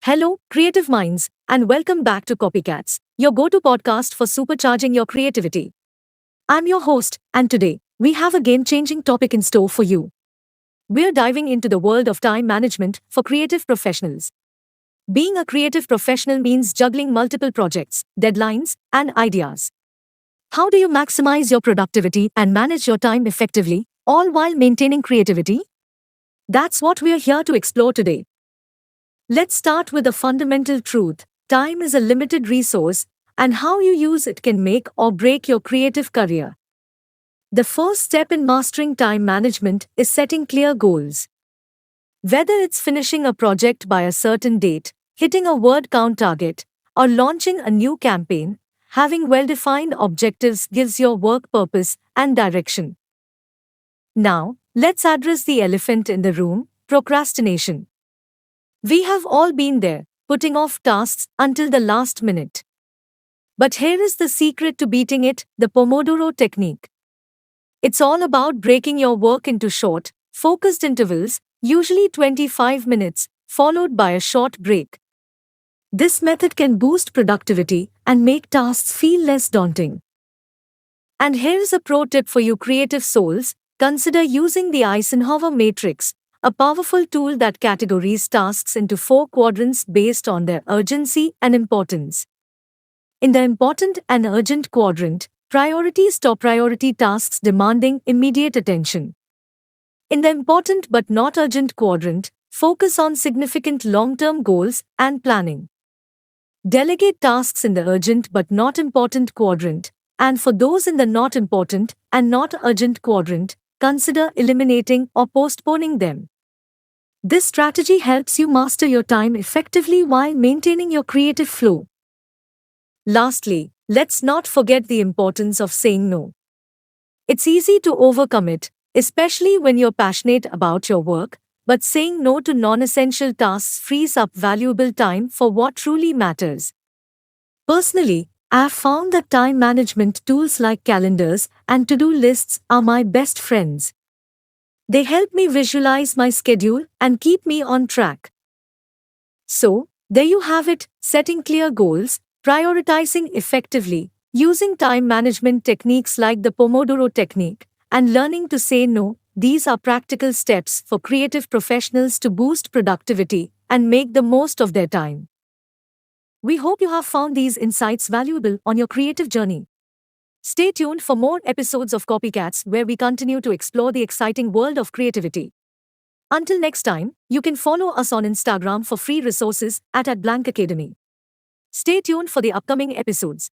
Hello, creative minds, and welcome back to Copycats, your go to podcast for supercharging your creativity. I'm your host, and today, we have a game changing topic in store for you. We're diving into the world of time management for creative professionals. Being a creative professional means juggling multiple projects, deadlines, and ideas. How do you maximize your productivity and manage your time effectively, all while maintaining creativity? That's what we're here to explore today. Let's start with a fundamental truth. Time is a limited resource, and how you use it can make or break your creative career. The first step in mastering time management is setting clear goals. Whether it's finishing a project by a certain date, hitting a word count target, or launching a new campaign, having well defined objectives gives your work purpose and direction. Now, let's address the elephant in the room: procrastination. We have all been there, putting off tasks until the last minute. But here is the secret to beating it: the Pomodoro technique. It's all about breaking your work into short, focused intervals, usually 25 minutes, followed by a short break. This method can boost productivity and make tasks feel less daunting. And here's a pro tip for you creative souls: consider using the Eisenhower matrix, a powerful tool that categorizes tasks into four quadrants based on their urgency and importance. In the important and urgent quadrant, priorities top priority tasks demanding immediate attention. In the important but not urgent quadrant, focus on significant long-term goals and planning. Delegate tasks in the urgent but not important quadrant, and for those in the not important and not urgent quadrant, consider eliminating or postponing them. This strategy helps you master your time effectively while maintaining your creative flow. Lastly, let's not forget the importance of saying no. It's easy to overcommit, especially when you're passionate about your work, but saying no to non-essential tasks frees up valuable time for what truly matters. Personally, I've found that time management tools like calendars and to-do lists are my best friends. They help me visualize my schedule and keep me on track. So, there you have it: setting clear goals, prioritizing effectively, using time management techniques like the Pomodoro technique, and learning to say no. These are practical steps for creative professionals to boost productivity and make the most of their time. We hope you have found these insights valuable on your creative journey. Stay tuned for more episodes of Copycats where we continue to explore the exciting world of creativity. Until next time, you can follow us on Instagram for free resources at @blankacademy. Stay tuned for the upcoming episodes.